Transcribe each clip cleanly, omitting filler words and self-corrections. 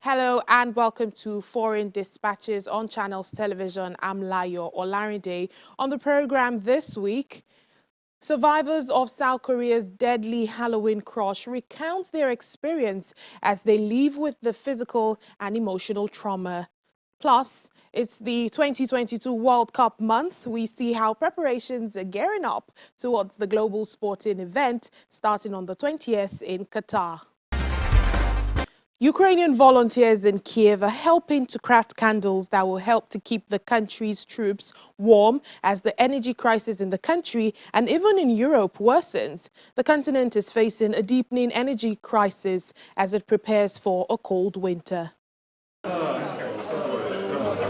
Hello and welcome to Foreign Dispatches on Channels Television. I'm Layo Olarinde. On the program this week, survivors of South Korea's deadly Halloween crush recount their experience as they live with the physical and emotional trauma. Plus, it's the 2022 World Cup month. We see how preparations are gearing up towards the global sporting event starting on the 20th in Qatar. Ukrainian volunteers in Kiev are helping to craft candles that will help to keep the country's troops warm as the energy crisis in the country and even in Europe worsens. The continent is facing a deepening energy crisis as it prepares for a cold winter.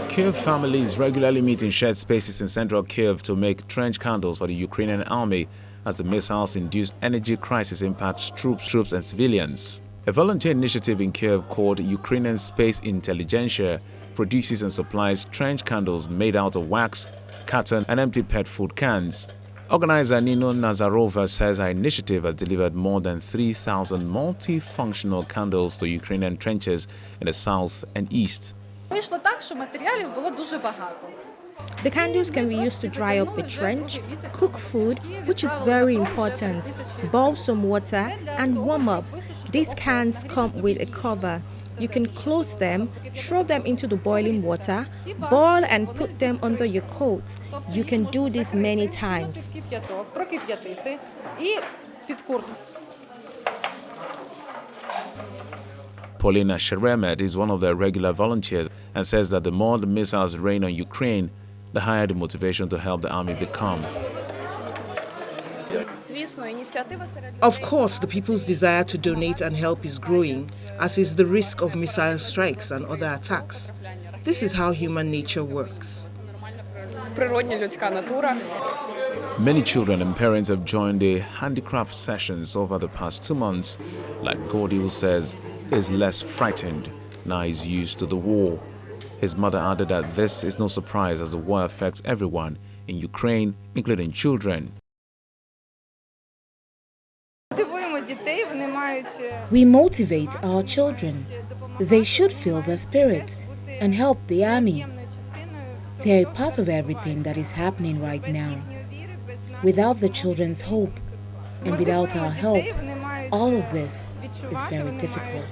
Kiev families regularly meet in shared spaces in central Kiev to make trench candles for the Ukrainian army as the missiles-induced energy crisis impacts troops and civilians. A volunteer initiative in Kiev called Ukrainian Space Intelligentsia produces and supplies trench candles made out of wax, cotton and empty pet food cans. Organizer Nino Nazarova says her initiative has delivered more than 3,000 multifunctional candles to Ukrainian trenches in the south and east. The candles can be used to dry up the trench, cook food, which is very important, boil some water and warm up. These cans come with a cover. You can close them, throw them into the boiling water, boil and put them under your coat. You can do this many times. Paulina Sheremet is one of the regular volunteers and says that the more the missiles rain on Ukraine, the higher the motivation to help the army become. Of course, the people's desire to donate and help is growing, as is the risk of missile strikes and other attacks. This is how human nature works. Many children and parents have joined the handicraft sessions over the past 2 months. Like Gordy, who says he's less frightened now he's used to the war. His mother added that this is no surprise as the war affects everyone in Ukraine, including children. We motivate our children. They should feel the spirit and help the army. They are a part of everything that is happening right now. Without the children's hope and without our help, all of this is very difficult.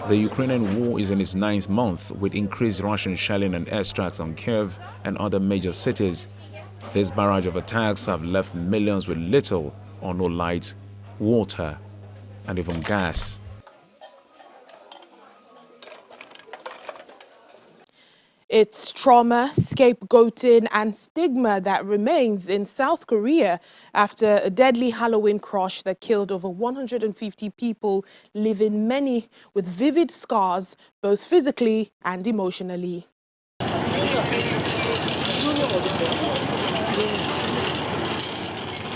The Ukrainian war is in its 9th month with increased Russian shelling and airstrikes on Kiev and other major cities. This barrage of attacks have left millions with little or no light, water, and even gas. It's trauma, scapegoating and stigma that remains in South Korea after a deadly Halloween crush that killed over 150 people, leaving many with vivid scars, both physically and emotionally.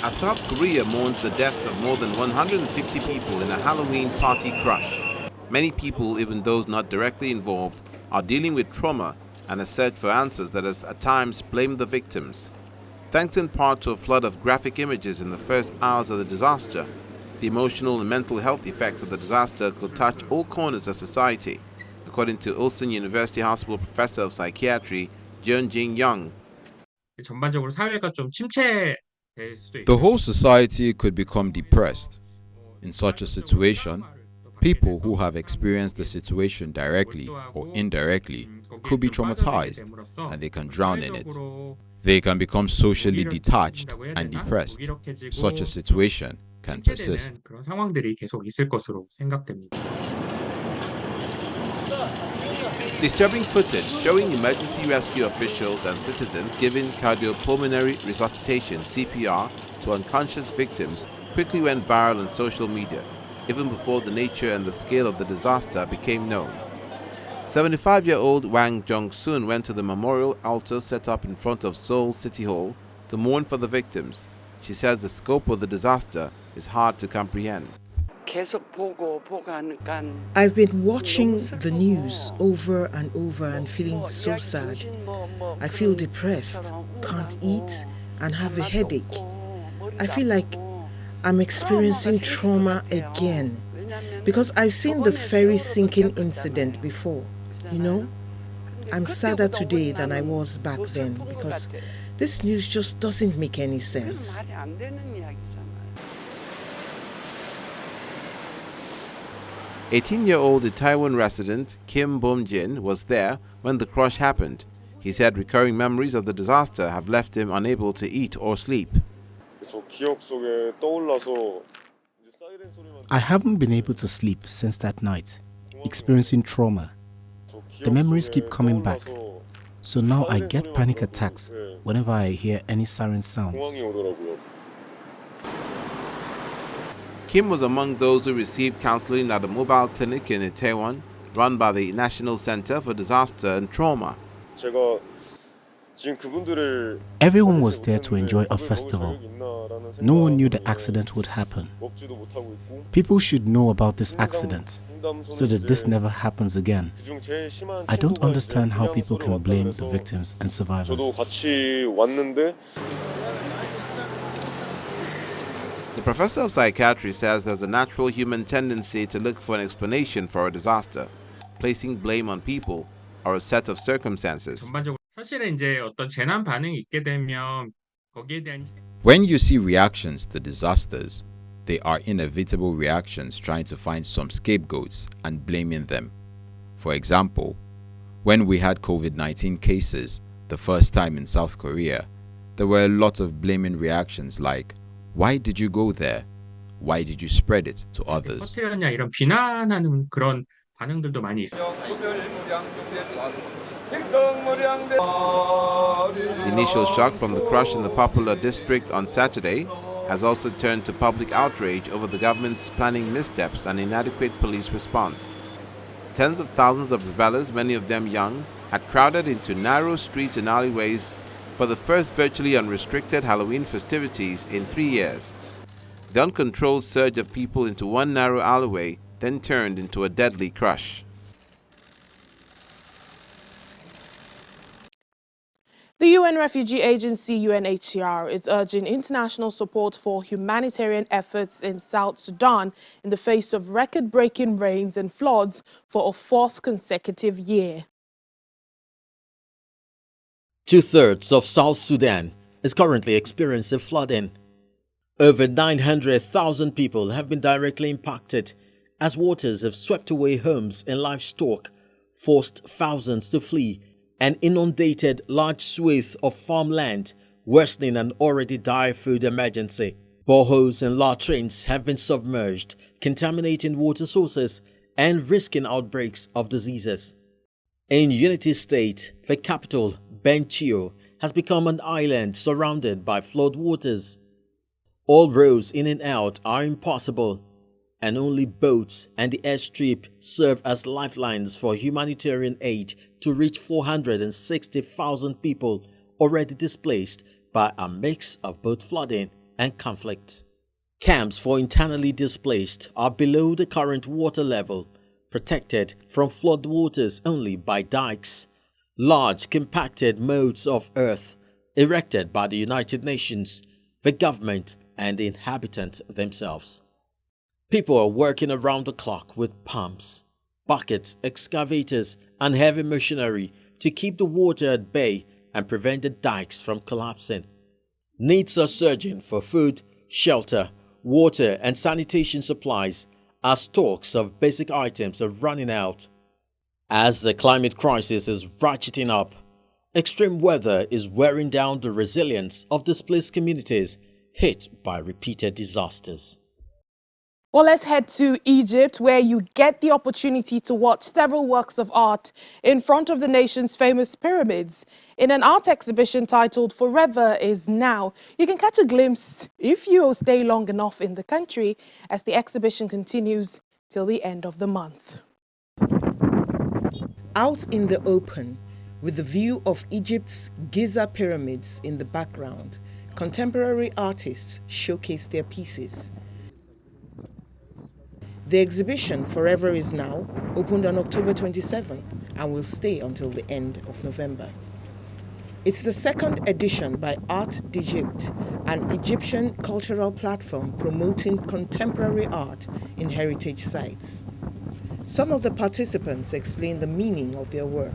As South Korea mourns the deaths of more than 150 people in a Halloween party crush, many people, even those not directly involved, are dealing with trauma and a search for answers that has at times blamed the victims. Thanks in part to a flood of graphic images in the first hours of the disaster, the emotional and mental health effects of the disaster could touch all corners of society, according to Ulsan University Hospital Professor of Psychiatry, Jeon Jin Young. The whole society could become depressed. In such a situation, people who have experienced the situation directly or indirectly could be traumatized and they can drown in it. They can become socially detached and depressed. Such a situation can persist. Disturbing footage showing emergency rescue officials and citizens giving cardiopulmonary resuscitation (CPR) to unconscious victims quickly went viral on social media, even before the nature and the scale of the disaster became known. 75-year-old Wang Jong-sun went to the memorial altar set up in front of Seoul City Hall to mourn for the victims. She says the scope of the disaster is hard to comprehend. I've been watching the news over and over and feeling so sad. I feel depressed, can't eat, and have a headache. I feel like I'm experiencing trauma again because I've seen the ferry sinking incident before, you know? I'm sadder today than I was back then because this news just doesn't make any sense. 18-year-old Taiwan resident Kim Bom-jin was there when the crush happened. He said recurring memories of the disaster have left him unable to eat or sleep. I haven't been able to sleep since that night, experiencing trauma. The memories keep coming back, so now I get panic attacks whenever I hear any siren sounds. Kim was among those who received counseling at a mobile clinic in Itaewon, run by the National Center for Disaster and Trauma. Everyone was there to enjoy a festival. No one knew the accident would happen. People should know about this accident so that this never happens again. I don't understand how people can blame the victims and survivors. The professor of psychiatry says there's a natural human tendency to look for an explanation for a disaster, placing blame on people or a set of circumstances. When you see reactions to disasters, they are inevitable reactions trying to find some scapegoats and blaming them. For example, when we had COVID-19 cases the first time in South Korea, there were a lot of blaming reactions like, "Why did you go there? Why did you spread it to others?" The initial shock from the crush in the popular district on Saturday has also turned to public outrage over the government's planning missteps and inadequate police response. Tens of thousands of revelers, many of them young, had crowded into narrow streets and alleyways for the first virtually unrestricted Halloween festivities in 3 years. The uncontrolled surge of people into one narrow alleyway then turned into a deadly crush. The UN Refugee Agency UNHCR is urging international support for humanitarian efforts in South Sudan in the face of record-breaking rains and floods for a fourth consecutive year. 2/3 of South Sudan is currently experiencing flooding. Over 900,000 people have been directly impacted as waters have swept away homes and livestock, forced thousands to flee, and inundated large swathes of farmland, worsening an already dire food emergency. Boreholes and latrines have been submerged, contaminating water sources and risking outbreaks of diseases. In Unity State, the capital, Benchio, has become an island surrounded by floodwaters. All roads in and out are impossible, and only boats and the airstrip serve as lifelines for humanitarian aid to reach 460,000 people already displaced by a mix of both flooding and conflict. Camps for internally displaced are below the current water level, protected from floodwaters only by dikes, large compacted mounds of earth erected by the United Nations, the government, and the inhabitants themselves. People are working around the clock with pumps, buckets, excavators, and heavy machinery to keep the water at bay and prevent the dikes from collapsing. Needs are surging for food, shelter, water, and sanitation supplies as stocks of basic items are running out. As the climate crisis is ratcheting up, extreme weather is wearing down the resilience of displaced communities hit by repeated disasters. Well, let's head to Egypt, where you get the opportunity to watch several works of art in front of the nation's famous pyramids. In an art exhibition titled Forever is Now, you can catch a glimpse if you stay long enough in the country as the exhibition continues till the end of the month. Out in the open, with the view of Egypt's Giza pyramids in the background, contemporary artists showcase their pieces. The exhibition Forever is Now opened on October 27th and will stay until the end of November. It's the second edition by Art d'Egypte, an Egyptian cultural platform promoting contemporary art in heritage sites. Some of the participants explain the meaning of their work.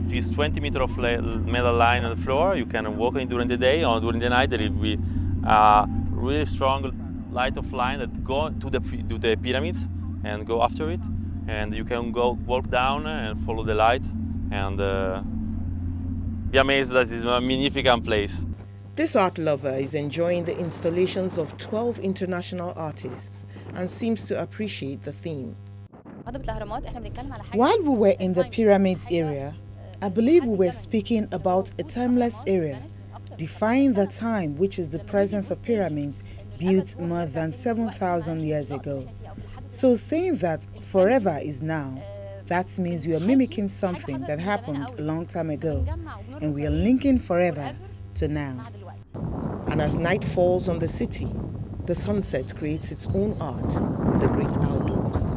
If it's 20 meters of metal line on the floor, you can walk in during the day, or during the night there will be a really strong light of line that go to the pyramids and go after it. And you can go walk down and follow the light and be amazed that this is a magnificent place. This art lover is enjoying the installations of 12 international artists and seems to appreciate the theme. While we were in the pyramids area, I believe we were speaking about a timeless area, defying the time, which is the presence of pyramids built more than 7,000 years ago. So saying that forever is now, that means we are mimicking something that happened a long time ago, and we are linking forever to now. And as night falls on the city, the sunset creates its own art in the great outdoors.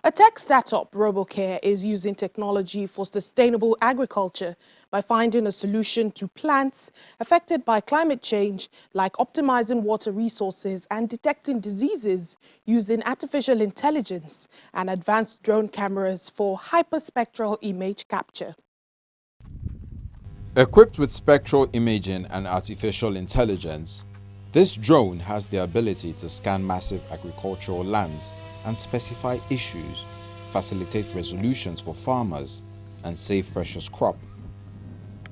A tech startup, RoboCare, is using technology for sustainable agriculture by finding a solution to plants affected by climate change, like optimizing water resources and detecting diseases using artificial intelligence and advanced drone cameras for hyperspectral image capture. Equipped with spectral imaging and artificial intelligence, this drone has the ability to scan massive agricultural lands and specify issues, facilitate resolutions for farmers, and save precious crop.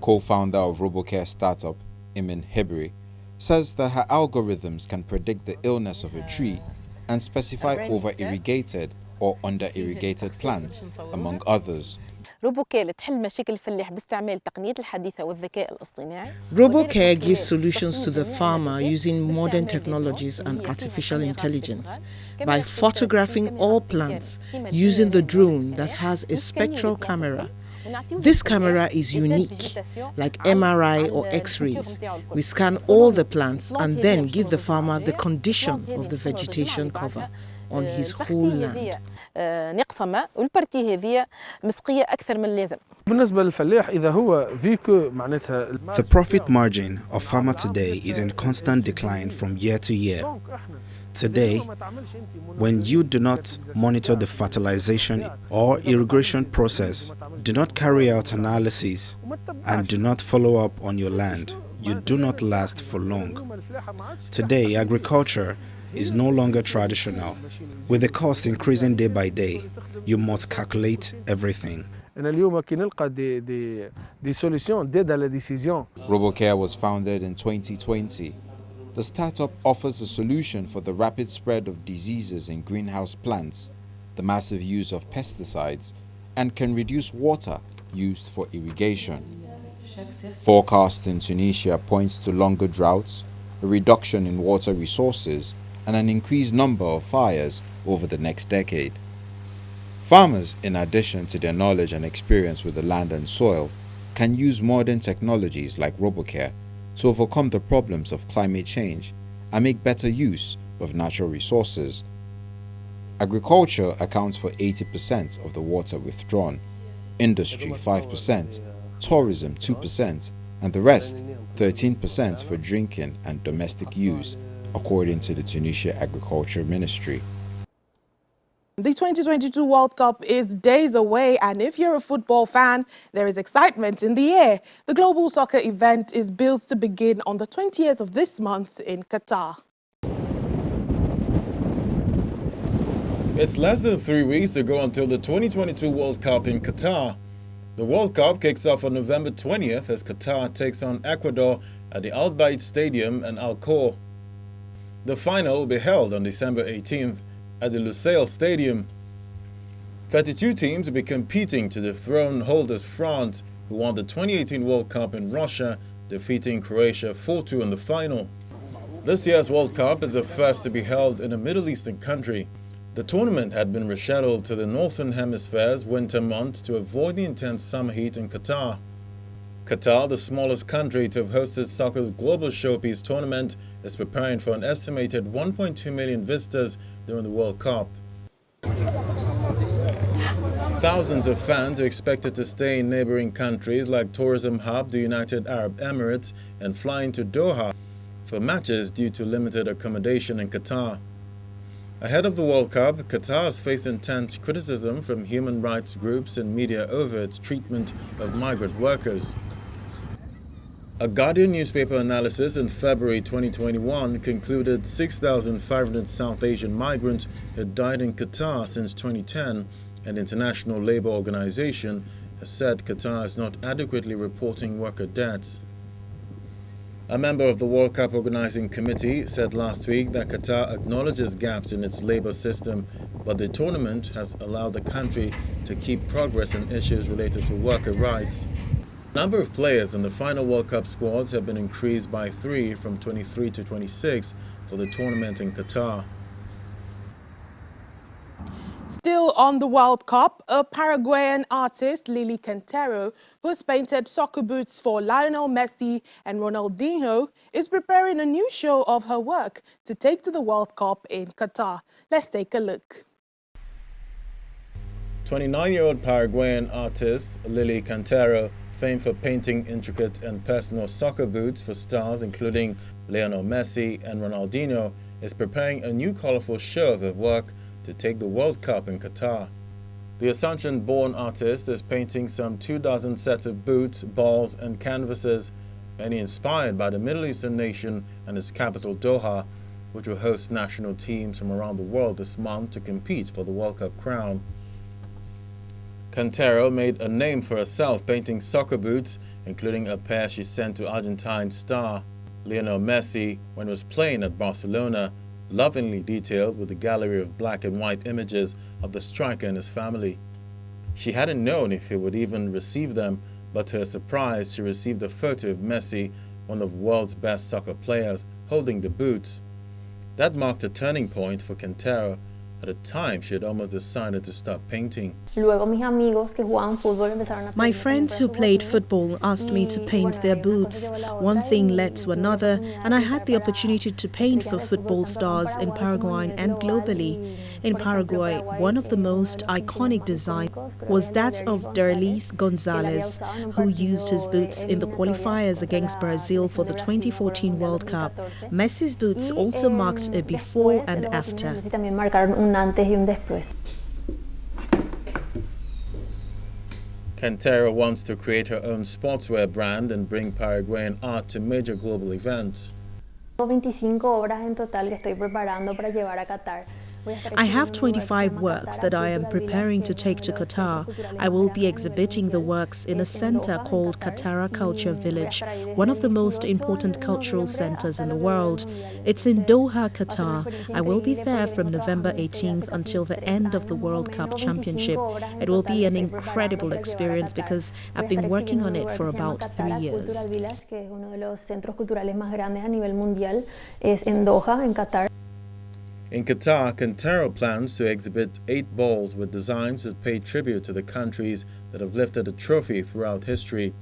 Co-founder of RoboCare startup, Imin Hebri, says that her algorithms can predict the illness of a tree and specify over-irrigated or under-irrigated plants, among others. RoboCare gives solutions to the farmer using modern technologies and artificial intelligence by photographing all plants using the drone that has a spectral camera. This camera is unique, like MRI or X-rays. We scan all the plants and then give the farmer the condition of the vegetation cover on his whole land. The profit margin of farmer today is in constant decline from year to year. Today, when you do not monitor the fertilization or irrigation process, do not carry out analysis, and do not follow up on your land, you do not last for long. Today, agriculture is no longer traditional. With the cost increasing day by day, you must calculate everything. RoboCare was founded in 2020. The startup offers a solution for the rapid spread of diseases in greenhouse plants, the massive use of pesticides, and can reduce water used for irrigation. Forecast in Tunisia points to longer droughts, a reduction in water resources, and an increased number of fires over the next decade. Farmers, in addition to their knowledge and experience with the land and soil, can use modern technologies like RoboCare to overcome the problems of climate change and make better use of natural resources. Agriculture accounts for 80% of the water withdrawn, industry 5%, tourism 2%, and the rest 13% for drinking and domestic use, according to the Tunisia Agriculture Ministry. The 2022 World Cup is days away, and if you're a football fan, there is excitement in the air. The global soccer event is built to begin on the 20th of this month in Qatar. It's less than 3 weeks to go until the 2022 World Cup in Qatar. The World Cup kicks off on November 20th as Qatar takes on Ecuador at the Al Bayt Stadium in Al Khor. The final will be held on December 18th at the Lusail Stadium. 32 teams will be competing to dethrone holders France, who won the 2018 World Cup in Russia, defeating Croatia 4-2 in the final. This year's World Cup is the first to be held in a Middle Eastern country. The tournament had been rescheduled to the Northern Hemisphere's winter months to avoid the intense summer heat in Qatar. Qatar, the smallest country to have hosted soccer's global showpiece tournament, is preparing for an estimated 1.2 million visitors during the World Cup. Thousands of fans are expected to stay in neighboring countries like tourism hub the United Arab Emirates and fly into Doha for matches due to limited accommodation in Qatar. Ahead of the World Cup, Qatar has faced intense criticism from human rights groups and media over its treatment of migrant workers. A Guardian newspaper analysis in February 2021 concluded 6,500 South Asian migrants had died in Qatar since 2010, and the International Labour Organization has said Qatar is not adequately reporting worker deaths. A member of the World Cup Organizing Committee said last week that Qatar acknowledges gaps in its labor system, but the tournament has allowed the country to keep progress on issues related to worker rights. The number of players in the final World Cup squads have been increased by 3 from 23 to 26 for the tournament in Qatar. Still on the World Cup, a Paraguayan artist, Lily Cantero, who has painted soccer boots for Lionel Messi and Ronaldinho, is preparing a new show of her work to take to the World Cup in Qatar. Let's take a look. 29-year-old Paraguayan artist Lily Cantero, famed for painting intricate and personal soccer boots for stars including Lionel Messi and Ronaldinho, is preparing a new colorful show of her work to take the World Cup in Qatar. The Asuncion-born artist is painting some 24 sets of boots, balls and canvases, many inspired by the Middle Eastern nation and its capital Doha, which will host national teams from around the world this month to compete for the World Cup crown. Cantero made a name for herself painting soccer boots, including a pair she sent to Argentine star Lionel Messi when he was playing at Barcelona, lovingly detailed with a gallery of black and white images of the striker and his family. She hadn't known if he would even receive them, but to her surprise, she received a photo of Messi, one of the world's best soccer players, holding the boots. That marked a turning point for Cantero. At the time, she had almost decided to stop painting. My friends who played football asked me to paint their boots. One thing led to another, and I had the opportunity to paint for football stars in Paraguay and globally. In Paraguay, one of the most iconic designs was that of Derlis Gonzalez, who used his boots in the qualifiers against Brazil for the 2014 World Cup. Messi's boots also marked a before and after. Cantero wants to create her own sportswear brand and bring Paraguayan art to major global events. I have 25 works that I am preparing to take to Qatar. I will be exhibiting the works in a center called Qatar Culture Village, one of the most important cultural centers in the world. It's in Doha, Qatar. I will be there from November 18th until the end of the World Cup Championship. It will be an incredible experience because I've been working on it for about 3 years. In Qatar, Cantero plans to exhibit 8 balls with designs that pay tribute to the countries that have lifted a trophy throughout history: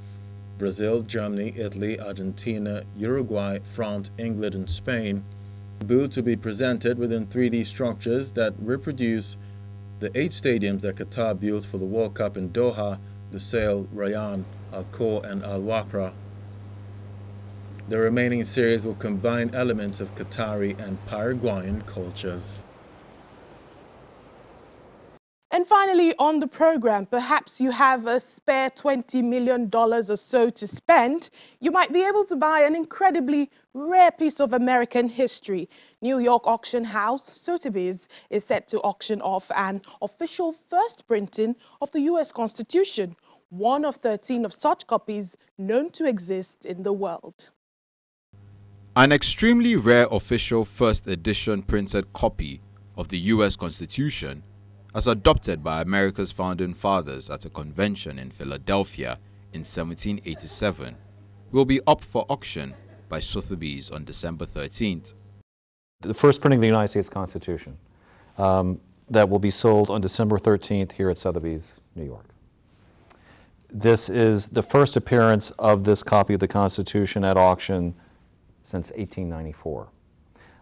Brazil, Germany, Italy, Argentina, Uruguay, France, England, and Spain. The boots will be presented within 3D structures that reproduce the 8 stadiums that Qatar built for the World Cup in Doha, Lusail, Rayyan, Al Khor, and Al Wakra. The remaining series will combine elements of Qatari and Paraguayan cultures. And finally, on the program, perhaps you have a spare $20 million or so to spend. You might be able to buy an incredibly rare piece of American history. New York auction house Sotheby's is set to auction off an official first printing of the U.S. Constitution, one of 13 of such copies known to exist in the world. An extremely rare official first edition printed copy of the U.S. Constitution, as adopted by America's founding fathers at a convention in Philadelphia in 1787, will be up for auction by Sotheby's on December 13th. The first printing of the United States Constitution that will be sold on December 13th here at Sotheby's, New York. This is the first appearance of this copy of the Constitution at auction since 1894.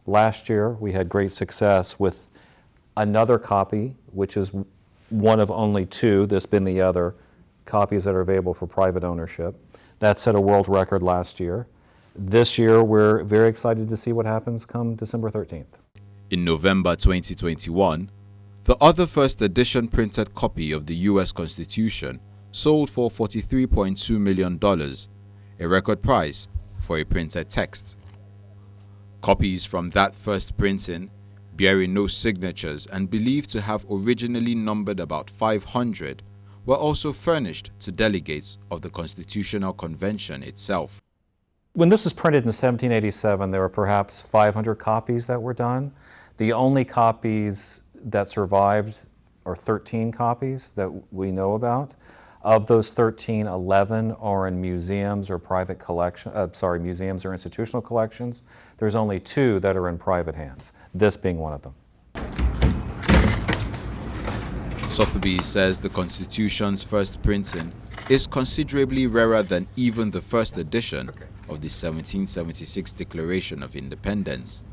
Last year, we had great success with another copy, which is one of only two, this being the other, copies that are available for private ownership. That set a world record last year. This year, we're very excited to see what happens come December 13th. In November 2021, the other first edition printed copy of the U.S. Constitution sold for $43.2 million, a record price for a printed text. Copies from that first printing, bearing no signatures and believed to have originally numbered about 500, were also furnished to delegates of the Constitutional Convention itself. When this was printed in 1787, there were perhaps 500 copies that were done. The only copies that survived are 13 copies that we know about. Of those 13, 11 are in museums or private museums or institutional collections. There's only 2 that are in private hands, this being one of them. Sotheby's says the Constitution's first printing is considerably rarer than even the first edition of the 1776 Declaration of Independence.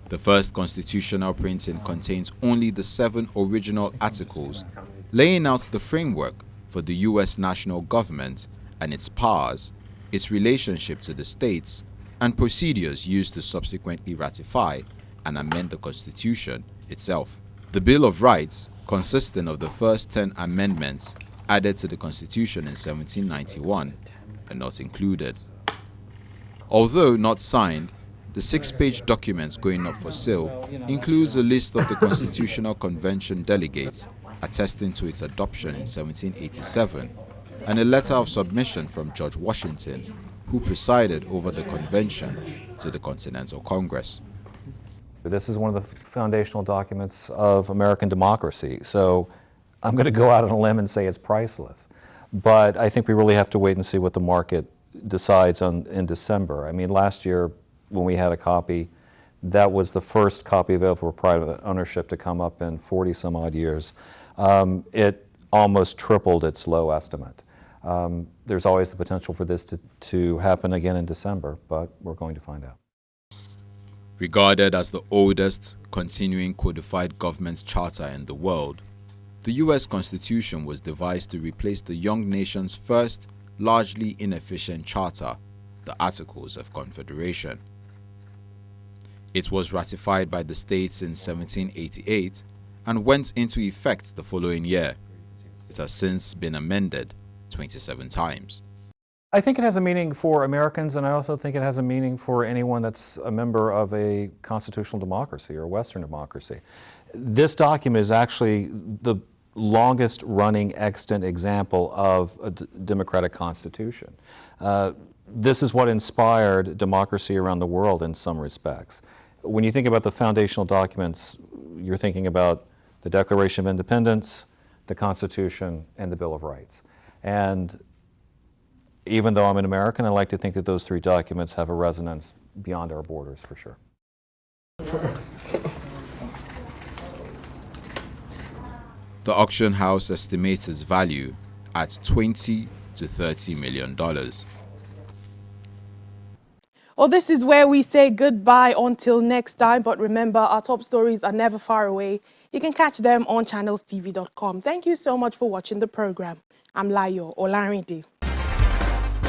The first constitutional printing contains only the 7 original articles, laying out the framework for the U.S. national government and its powers, its relationship to the states, and procedures used to subsequently ratify and amend the Constitution itself. The Bill of Rights, consisting of the first 10 amendments added to the Constitution in 1791, are not included. Although not signed, the 6-page document going up for sale includes a list of the Constitutional Convention delegates attesting to its adoption in 1787 and a letter of submission from George Washington, who presided over the convention, to the Continental Congress. This is one of the foundational documents of American democracy, so I'm going to go out on a limb and say it's priceless. But I think we really have to wait and see what the market decides in December. I mean, last year when we had a copy, that was the first copy available for private ownership to come up in 40 some odd years. It almost tripled its low estimate. There's always the potential for this to happen again in December, but we're going to find out. Regarded as the oldest continuing codified government charter in the world, the U.S. Constitution was devised to replace the young nation's first largely inefficient charter, the Articles of Confederation. It was ratified by the states in 1788 and went into effect the following year. It has since been amended 27 times. I think it has a meaning for Americans, and I also think it has a meaning for anyone that's a member of a constitutional democracy or Western democracy. This document is actually the longest running extant example of a democratic constitution. This is what inspired democracy around the world in some respects. When you think about the foundational documents, you're thinking about the Declaration of Independence, the Constitution, and the Bill of Rights. And even though I'm an American, I like to think that those 3 documents have a resonance beyond our borders, for sure. The auction house estimates its value at $20 to $30 million. Well, this is where we say goodbye until next time. But remember, our top stories are never far away. You can catch them on channelstv.com. Thank you so much for watching the program. I'm Layo Olarinde.